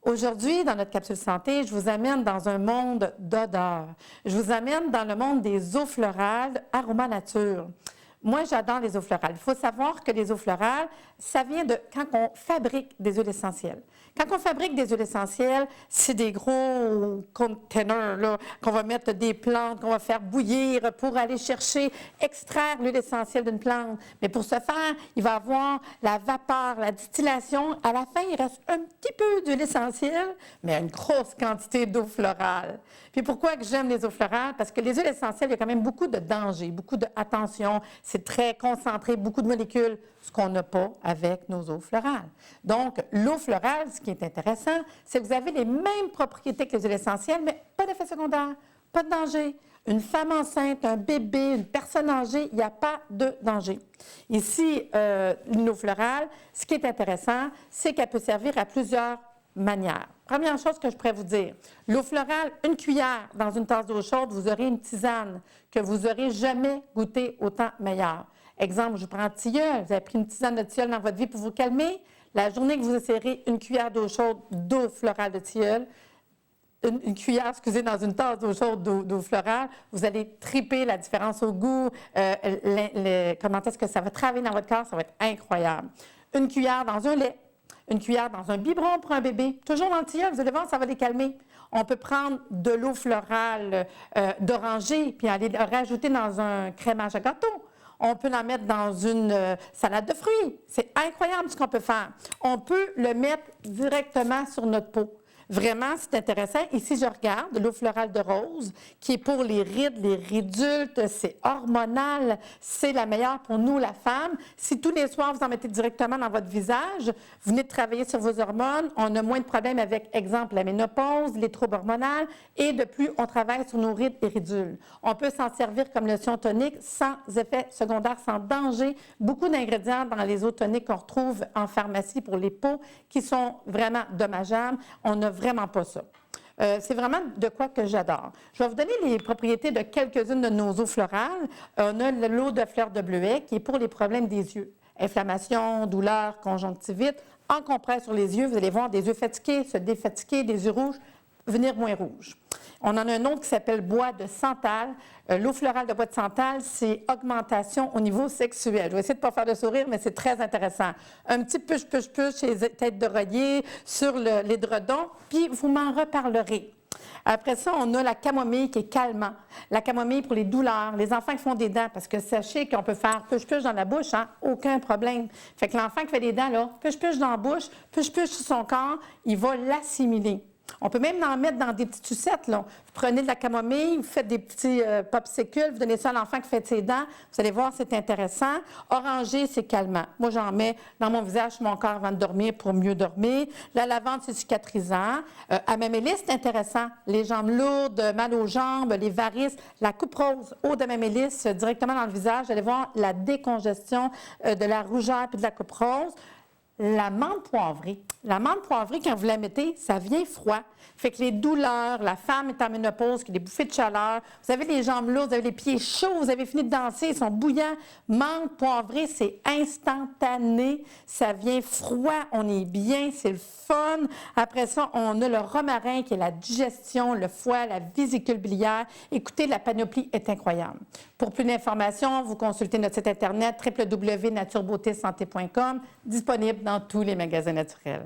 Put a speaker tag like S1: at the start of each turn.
S1: Aujourd'hui, dans notre capsule santé, je vous amène dans un monde d'odeurs. Je vous amène dans le monde des eaux florales Aroma Nature. Moi, j'adore les eaux florales. Il faut savoir que les eaux florales, ça vient de quand on fabrique des huiles essentielles. Quand on fabrique des huiles essentielles, c'est des gros containers qu'on va mettre des plantes, qu'on va faire bouillir pour aller chercher, extraire l'huile essentielle d'une plante. Mais pour ce faire, il va y avoir la vapeur, la distillation. À la fin, il reste un petit peu d'huile essentielle, mais une grosse quantité d'eau florale. Puis pourquoi que j'aime les eaux florales? Parce que les huiles essentielles, il y a quand même beaucoup de danger, beaucoup d'attention. C'est très concentré, beaucoup de molécules, ce qu'on n'a pas avec nos eaux florales. Donc, l'eau florale, ce qui est intéressant, c'est que vous avez les mêmes propriétés que les huiles essentielles, mais pas d'effet secondaire, pas de danger. Une femme enceinte, un bébé, une personne âgée, il n'y a pas de danger. Ici, l'eau florale, ce qui est intéressant, c'est qu'elle peut servir à plusieurs manières. Première chose que je pourrais vous dire, l'eau florale, une cuillère dans une tasse d'eau chaude, vous aurez une tisane que vous n'aurez jamais goûté autant meilleure. Exemple, je prends tilleul, vous avez pris une tisane de tilleul dans votre vie pour vous calmer. La journée que vous essayerez une cuillère d'eau chaude d'eau florale de tilleul, une cuillère, excusez, dans une tasse d'eau chaude d'eau florale, vous allez triper la différence au goût, comment est-ce que ça va travailler dans votre corps, ça va être incroyable. Une cuillère dans un lait, une cuillère dans un biberon pour un bébé, toujours dans le tilleul, vous allez voir, ça va les calmer. On peut prendre de l'eau florale d'oranger puis aller la rajouter dans un crémage à gâteau. On peut la mettre dans une salade de fruits. C'est incroyable ce qu'on peut faire. On peut le mettre directement sur notre peau. Vraiment, c'est intéressant. Ici, je regarde l'eau florale de rose, qui est pour les rides, les ridultes, c'est hormonal, c'est la meilleure pour nous, la femme. Si tous les soirs, vous en mettez directement dans votre visage, vous venez de travailler sur vos hormones, on a moins de problèmes avec, exemple, la ménopause, les troubles hormonaux, et de plus, on travaille sur nos rides et ridules. On peut s'en servir comme lotion tonique sans effet secondaire, sans danger. Beaucoup d'ingrédients dans les eaux toniques qu'on retrouve en pharmacie pour les peaux qui sont vraiment dommageables. On n'a vraiment pas ça. C'est vraiment de quoi que j'adore. Je vais vous donner les propriétés de quelques-unes de nos eaux florales. On a l'eau de fleur de bleuet qui est pour les problèmes des yeux. Inflammation, douleur, conjonctivite. En compresse sur les yeux, vous allez voir des yeux fatigués, se défatiguer, des yeux rouges, venir moins rouges. On en a un autre qui s'appelle bois de santal. L'eau florale de bois de santal, c'est augmentation au niveau sexuel. Je vais essayer de ne pas faire de sourire, mais c'est très intéressant. Un petit push chez les têtes d'oreiller sur l'édredon, puis vous m'en reparlerez. Après ça, on a la camomille qui est calmant. La camomille pour les douleurs, les enfants qui font des dents, parce que sachez qu'on peut faire push-push dans la bouche, hein, aucun problème. Fait que l'enfant qui fait des dents, là, push-push dans la bouche, push-push sur son corps, il va l'assimiler. On peut même en mettre dans des petites sucettes. Là. Vous prenez de la camomille, vous faites des petits popsicles, vous donnez ça à l'enfant qui fait ses dents. Vous allez voir, c'est intéressant. Orangé, c'est calmant. Moi, j'en mets dans mon visage, sur mon corps avant de dormir pour mieux dormir. La lavande, c'est cicatrisant. Amémélis, c'est intéressant. Les jambes lourdes, mal aux jambes, les varices. La coupe rose, eau d'amémélis directement dans le visage. Vous allez voir la décongestion de la rougeur et de la coupe rose. La menthe poivrée. La menthe poivrée, quand vous la mettez, ça vient froid. Fait que les douleurs, la femme est en ménopause, qui a des bouffées de chaleur, vous avez les jambes lourdes, vous avez les pieds chauds, vous avez fini de danser, ils sont bouillants. Menthe poivrée, c'est instantané, ça vient froid, on est bien, c'est le fun. Après ça, on a le romarin qui est la digestion, le foie, la vésicule biliaire. Écoutez, la panoplie est incroyable. Pour plus d'informations, vous consultez notre site internet www.naturebeautésanté.com, disponible dans tous les magasins naturels.